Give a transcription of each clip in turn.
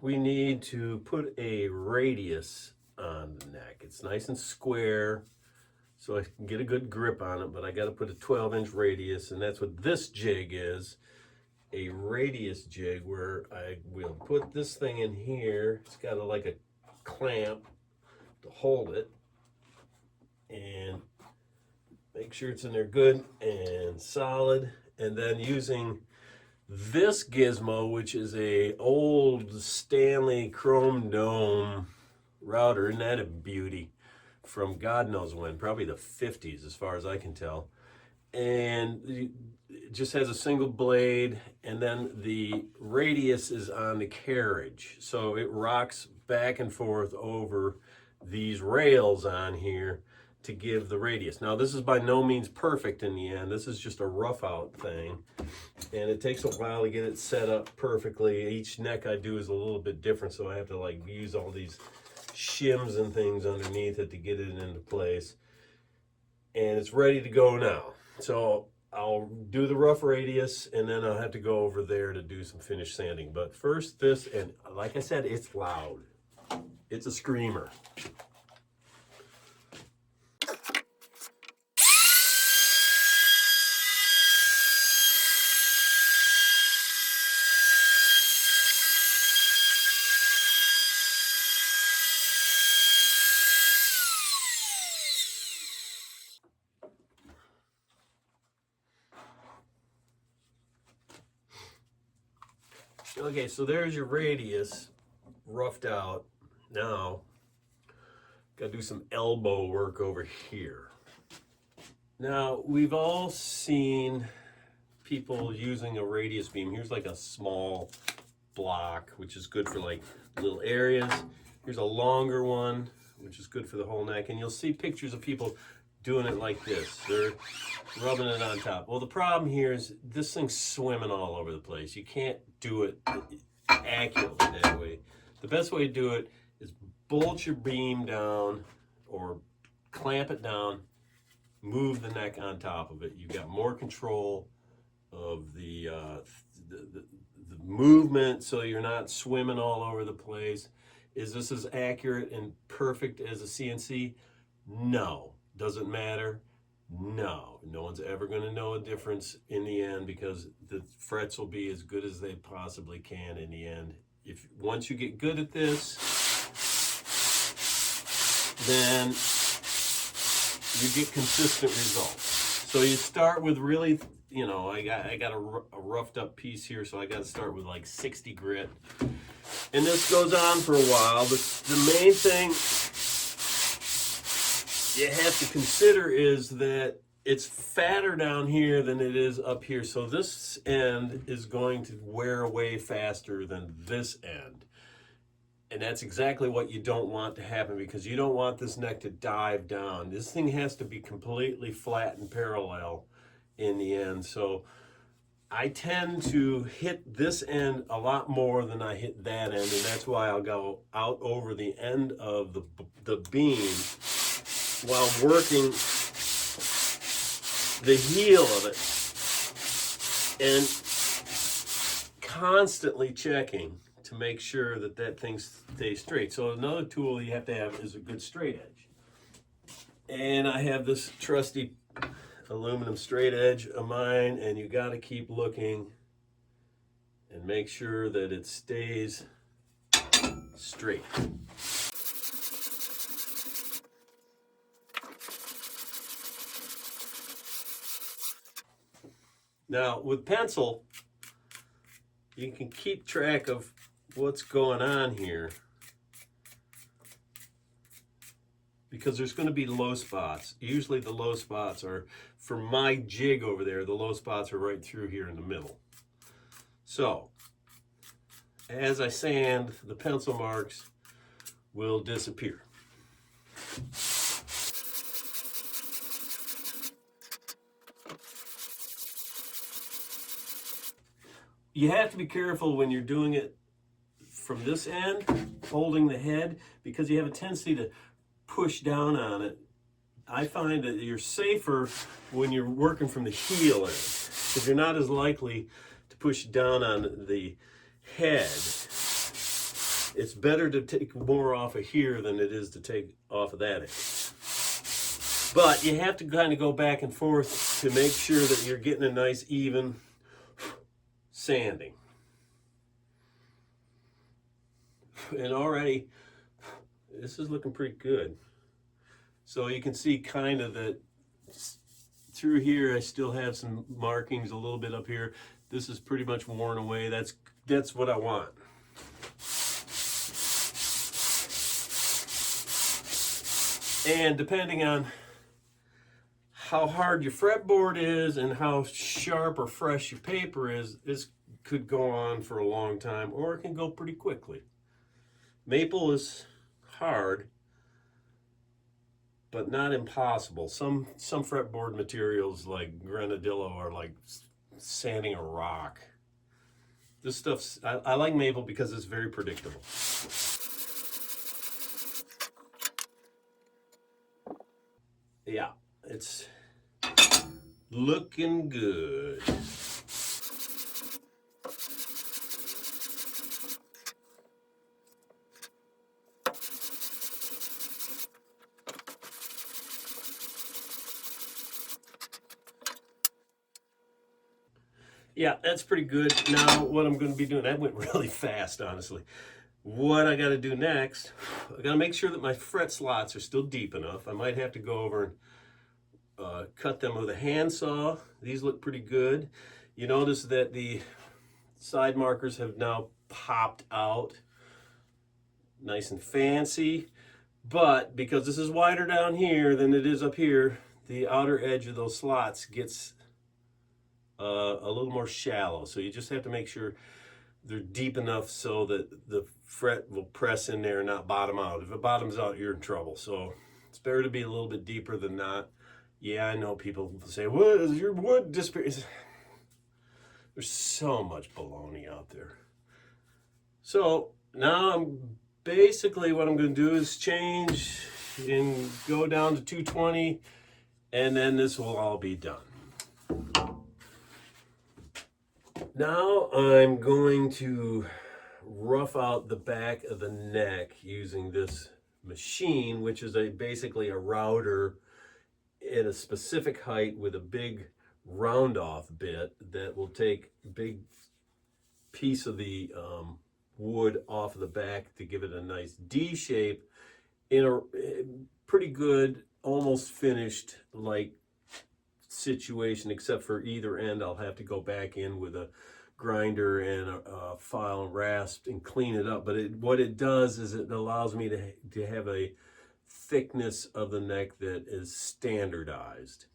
we need to put a radius on the neck. It's nice and square, so I can get a good grip on it, but I got to put a 12-inch radius, and that's what this jig is, a radius jig, where I will put this thing in here. It's got like a clamp to hold it, and make sure it's in there good and solid. And then using this gizmo, which is a old Stanley chrome dome router, isn't that a beauty, from God knows when, probably the 50s as far as I can tell. And it just has a single blade, and then the radius is on the carriage, so it rocks back and forth over these rails on here to give the radius. Now, this is by no means perfect in the end. This is just a rough out thing, and it takes a while to get it set up perfectly. Each neck I do is a little bit different, so I have to like use all these shims and things underneath it to get it into place. And it's ready to go now. So I'll do the rough radius, and then I'll have to go over there to do some finish sanding. But first this, and like I said, it's loud. It's a screamer. Okay, so there's your radius roughed out. Now, gotta do some elbow work over here. Now, we've all seen people using a radius beam. Here's like a small block, which is good for like little areas. Here's a longer one, which is good for the whole neck. And you'll see pictures of people doing it like this. They're rubbing it on top. Well, the problem here is this thing's swimming all over the place. You can't do it accurately that way. The best way to do it is bolt your beam down or clamp it down, move the neck on top of it. You've got more control of the movement, so you're not swimming all over the place. Is this as accurate and perfect as a CNC? No. Does it matter? No. No one's ever going to know a difference in the end, because the frets will be as good as they possibly can in the end. If once you get good at this, then you get consistent results. So you start with really, you know, I got a roughed up piece here, so I got to start with like 60 grit. And this goes on for a while. The main thing you have to consider is that it's fatter down here than it is up here. So this end is going to wear away faster than this end. And that's exactly what you don't want to happen, because you don't want this neck to dive down. This thing has to be completely flat and parallel in the end. So I tend to hit this end a lot more than I hit that end, and that's why I'll go out over the end of the beam while working the heel of it and constantly checking to make sure that that thing stays straight. So another tool you have to have is a good straight edge. And I have this trusty aluminum straight edge of mine, and you got to keep looking and make sure that it stays straight. Now, with pencil, you can keep track of what's going on here, because there's going to be low spots. Usually the low spots are, for my jig over there, the low spots are right through here in the middle. So, as I sand, the pencil marks will disappear. You have to be careful when you're doing it from this end, holding the head, because you have a tendency to push down on it. I find that you're safer when you're working from the heel end, because you're not as likely to push down on the head It's better to take more off of here than it is to take off of that end. But you have to kind of go back and forth to make sure that you're getting a nice even sanding. And already, this is looking pretty good. So you can see kind of that through here, I still have some markings a little bit up here. This is pretty much worn away. That's what I want. And depending on how hard your fretboard is and how sharp or fresh your paper is, this could go on for a long time, or it can go pretty quickly. Maple is hard, but not impossible. Some fretboard materials like granadillo are like sanding a rock. This stuff's, I like maple because it's very predictable. Yeah, it's looking good. Yeah, that's pretty good. Now, what I'm going to be doing, that went really fast, honestly. What I got to do next, I got to make sure that my fret slots are still deep enough. I might have to go over and cut them with a handsaw. These look pretty good. You notice that the side markers have now popped out. Nice and fancy. But because this is wider down here than it is up here, the outer edge of those slots gets a little more shallow. So you just have to make sure they're deep enough so that the fret will press in there and not bottom out. If it bottoms out, you're in trouble. So it's better to be a little bit deeper than not. Yeah, I know people say, "What is your wood disappearing?" There's so much baloney out there. So now basically what I'm going to do is change and go down to 220, and then this will all be done. Now I'm going to rough out the back of the neck using this machine, which is basically a router at a specific height with a big round off bit that will take a big piece of the wood off of the back to give it a nice D shape in a pretty good, almost finished like situation, except for either end I'll have to go back in with a grinder and a file and rasp and clean it up. But what it does is it allows me to have a thickness of the neck that is standardized.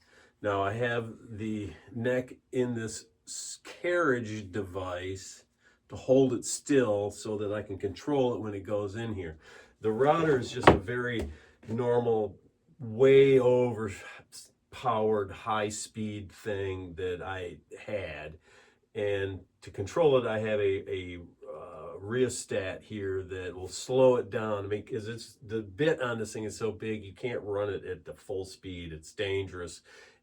Now I have the neck in this carriage device to hold it still so that I can control it when it goes in here. The router is just a very normal, way over powered high-speed thing that I had, and to control it I have a rheostat here that will slow it down because the bit on this thing is so big you can't run it at the full speed. It's dangerous.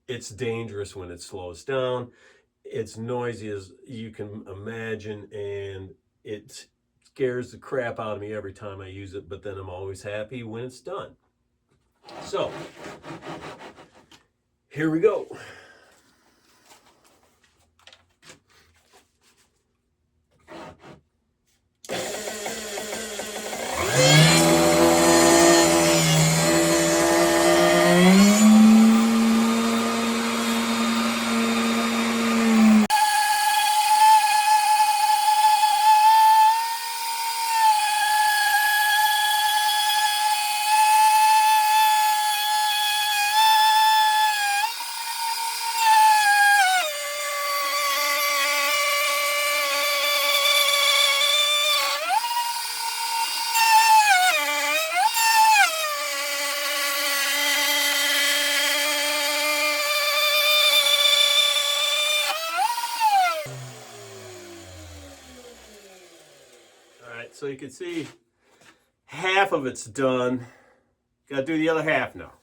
It's dangerous when it slows down. It's noisy as you can imagine, and it scares the crap out of me every time I use it, but then I'm always happy when it's done. So here we go. So you can see half of it's done. Got to do the other half now.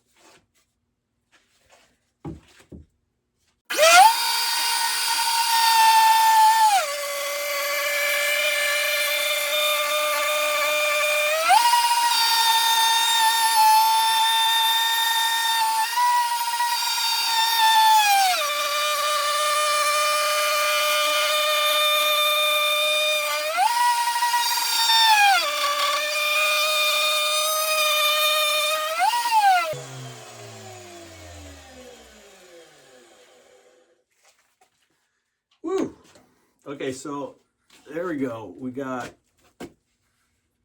Okay, so there we go. We got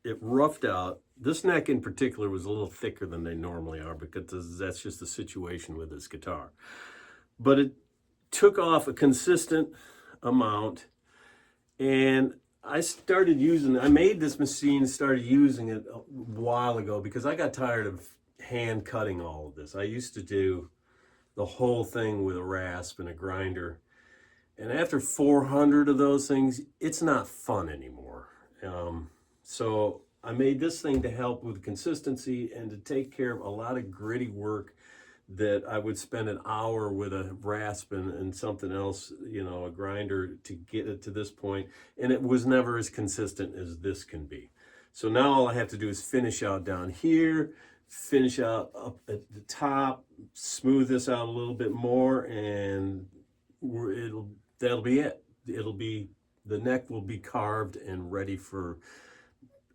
it roughed out. This neck in particular was a little thicker than they normally are because that's just the situation with this guitar. But it took off a consistent amount, and I made this machine, started using it a while ago because I got tired of hand cutting all of this. I used to do the whole thing with a rasp and a grinder. And after 400 of those things, it's not fun anymore. So I made this thing to help with consistency and to take care of a lot of gritty work that I would spend an hour with a rasp and something else, you know, a grinder to get it to this point. And it was never as consistent as this can be. So now all I have to do is finish out down here, finish out up at the top, smooth this out a little bit more, and that'll be it. The neck will be carved and ready for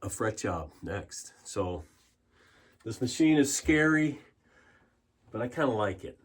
a fret job next. So this machine is scary, but I kind of like it.